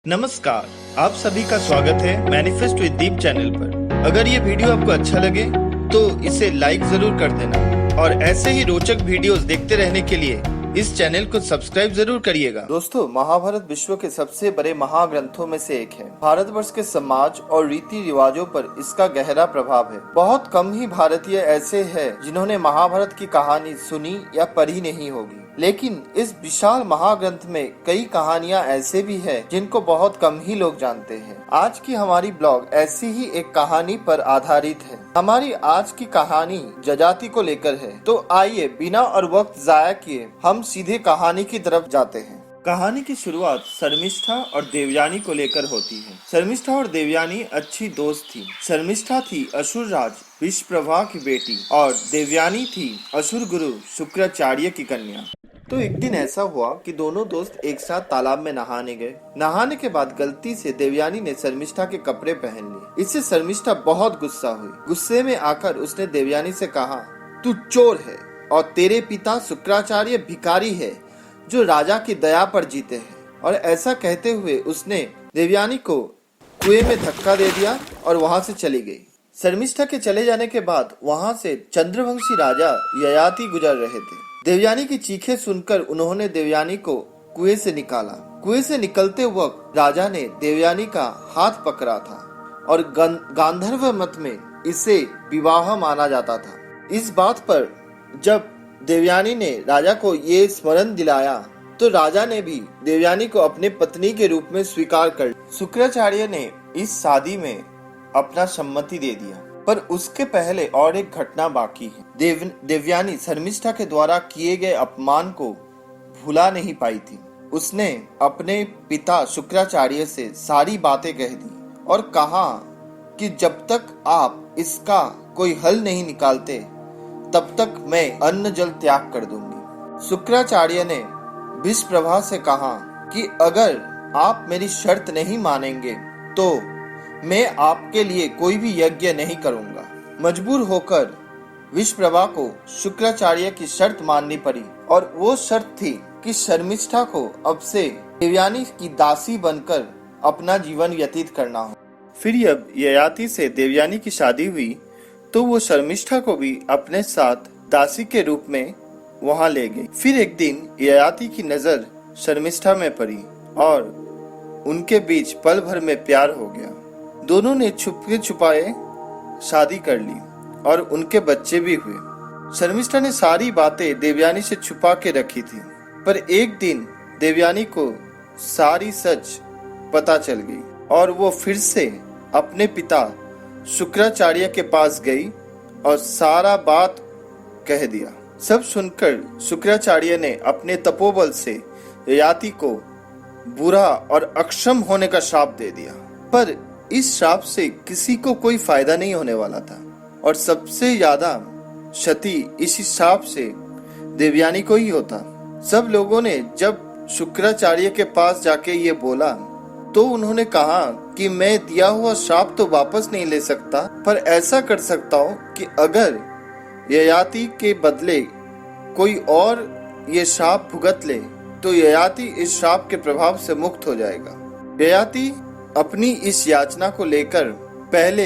नमस्कार, आप सभी का स्वागत है मैनिफेस्ट विद दीप चैनल पर। अगर ये वीडियो आपको अच्छा लगे तो इसे लाइक जरूर कर देना और ऐसे ही रोचक वीडियोस देखते रहने के लिए इस चैनल को सब्सक्राइब जरूर करिएगा। दोस्तों, महाभारत विश्व के सबसे बड़े महाग्रंथों में से एक है। भारतवर्ष के समाज और रीति रिवाजों पर इसका गहरा प्रभाव है। बहुत कम ही भारतीय ऐसे हैं जिन्होंने महाभारत की कहानी सुनी या पढ़ी नहीं होगी, लेकिन इस विशाल महाग्रंथ में कई कहानियां ऐसे भी हैं जिनको बहुत कम ही लोग जानते हैं। आज की हमारी ब्लॉग ऐसी ही एक कहानी पर आधारित है। हमारी आज की कहानी जजाति को लेकर है। तो आइए बिना और वक्त जाया किए हम सीधे कहानी की तरफ जाते हैं। कहानी की शुरुआत शर्मिष्ठा और देवयानी को लेकर होती है। शर्मिष्ठा और देवयानी अच्छी दोस्त थी। शर्मिष्ठा थी असुर राज विषप्रभा की बेटी और देवयानी थी असुर गुरु शुक्राचार्य की कन्या। तो एक दिन ऐसा हुआ कि दोनों दोस्त एक साथ तालाब में नहाने गए। नहाने के बाद गलती से देवयानी ने शर्मिष्ठा के कपड़े पहन लिए। इससे शर्मिष्ठा बहुत गुस्सा हुई। गुस्से में आकर उसने देवयानी से कहा, तू चोर है और तेरे पिता शुक्राचार्य भिखारी है जो राजा की दया पर जीते हैं। और ऐसा कहते हुए उसने देवयानी को कुएं में धक्का दे दिया और वहां से चली गई। शर्मिष्ठा के चले जाने के बाद वहां से चंद्रवंशी राजा ययाति गुजर रहे थे। देवयानी की चीखें सुनकर उन्होंने देवयानी को कुएं से निकाला। कुएं से निकलते वक्त राजा ने देवयानी का हाथ पकड़ा था और गांधर्व मत में इसे विवाह माना जाता था। इस बात पर जब देवयानी ने राजा को ये स्मरण दिलाया तो राजा ने भी देवयानी को अपने पत्नी के रूप में स्वीकार कर लिया। शुक्राचार्य ने इस शादी में अपना सम्मति दे दिया, पर उसके पहले और एक घटना बाकी है। देवयानी शर्मिष्ठा के द्वारा किए गए अपमान को भुला नहीं पाई थी। उसने अपने पिता शुक्राचार्य से सारी बातें कह दी और कहा कि जब तक आप इसका कोई हल नहीं निकालते तब तक मैं अन्न जल त्याग कर दूंगी। शुक्राचार्य ने विषप्रभा से कहा कि अगर आप मेरी शर्त नहीं मानेंगे तो मैं आपके लिए कोई भी यज्ञ नहीं करूंगा। मजबूर होकर विषप्रभा को शुक्राचार्य की शर्त माननी पड़ी और वो शर्त थी कि शर्मिष्ठा को अब से देवयानी की दासी बनकर अपना जीवन व्यतीत करना हो। फिर जब ययाति से देवयानी की शादी हुई तो वो शर्मिष्ठा को भी अपने साथ दासी के रूप में वहां ले गई। फिर एक दिन ययाति की नजर शर्मिष्ठा में पड़ी और उनके बीच पल भर में प्यार हो गया। दोनों ने छुपके छुपाए शादी कर ली और उनके बच्चे भी हुए। शर्मिष्ठा ने सारी बातें देवयानी से छुपा के रखी थी, पर एक दिन देवयानी को सारी सच पता चल गई और वो फिर से अपने पिता शुक्राचार्य के पास गई और सारा बात कह दिया। सब सुनकर शुक्राचार्य ने अपने तपोबल से ययाति को बुरा और अक्षम होने का श्राप दे दिया, पर इस श्राप से किसी को कोई फायदा नहीं होने वाला था और सबसे ज्यादा क्षति इसी श्राप से देवयानी को ही होता। सब लोगों ने जब शुक्राचार्य के पास जाके ये बोला तो उन्होंने कहा कि मैं दिया हुआ श्राप तो वापस नहीं ले सकता, पर ऐसा कर सकता हूँ कि अगर ययाति के बदले कोई और ये श्राप भुगत ले तो ययाति इस श्राप के प्रभाव से मुक्त हो जाएगा। ययाति अपनी इस याचना को लेकर पहले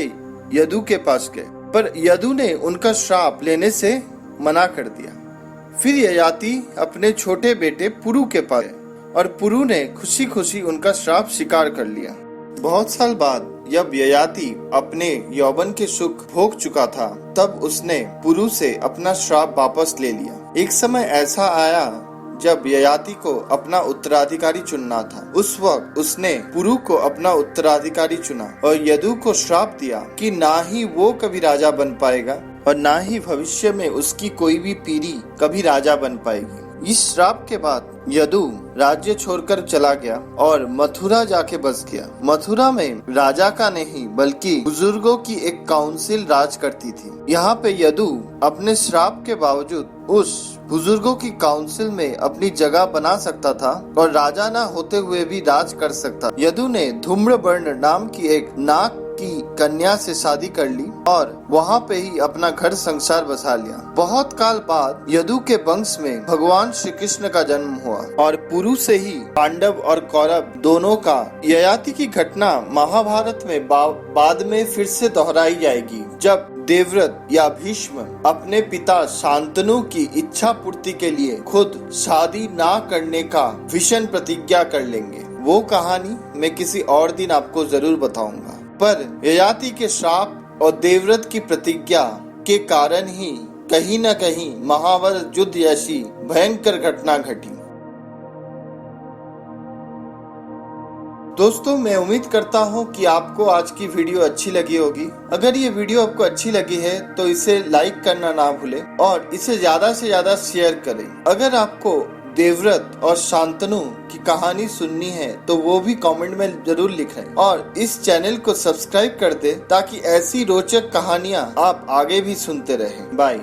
यदु के पास गए, पर यदु ने उनका श्राप लेने से मना कर दिया। फिर ययाति अपने छोटे बेटे पुरु के पास गए और पुरु ने खुशी खुशी उनका श्राप स्वीकार कर लिया। बहुत साल बाद जब ययाति अपने यौवन के सुख भोग चुका था तब उसने पुरु से अपना श्राप वापस ले लिया। एक समय ऐसा आया जब ययाति को अपना उत्तराधिकारी चुनना था। उस वक्त उसने पुरु को अपना उत्तराधिकारी चुना और यदु को श्राप दिया कि ना ही वो कभी राजा बन पाएगा और ना ही भविष्य में उसकी कोई भी पीढ़ी कभी राजा बन पाएगी। इस श्राप के बाद यदु राज्य छोड़कर चला गया और मथुरा जाके बस गया। मथुरा में राजा का नहीं बल्कि बुजुर्गों की एक काउंसिल राज करती थी। यहाँ पे यदु अपने श्राप के बावजूद उस बुजुर्गों की काउंसिल में अपनी जगह बना सकता था और राजा न होते हुए भी राज कर सकता। यदु ने धूम्रवर्ण नाम की एक नाग की कन्या से शादी कर ली और वहाँ पे ही अपना घर संसार बसा लिया। बहुत काल बाद यदु के वंश में भगवान श्री कृष्ण का जन्म हुआ और पुरु से ही पांडव और कौरव दोनों का ययाति की घटना महाभारत में बाद में फिर से दोहराई जाएगी, जब देवव्रत या भीष्म अपने पिता शांतनु की इच्छा पूर्ति के लिए खुद शादी ना करने का भीषण प्रतिज्ञा कर लेंगे। वो कहानी मैं किसी और दिन आपको जरूर बताऊंगा, पर ययाति के श्राप और देवव्रत की प्रतिज्ञा के कारण ही कहीं न कहीं महाभारत युद्ध जैसी भयंकर घटना घटी। दोस्तों, मैं उम्मीद करता हूं कि आपको आज की वीडियो अच्छी लगी होगी। अगर ये वीडियो आपको अच्छी लगी है तो इसे लाइक करना ना भूलें और इसे ज्यादा से ज्यादा शेयर करें। अगर आपको देवव्रत और शांतनु की कहानी सुननी है तो वो भी कमेंट में जरूर लिखें और इस चैनल को सब्सक्राइब कर दें ताकि ऐसी रोचक कहानियां आप आगे भी सुनते रहें। बाय।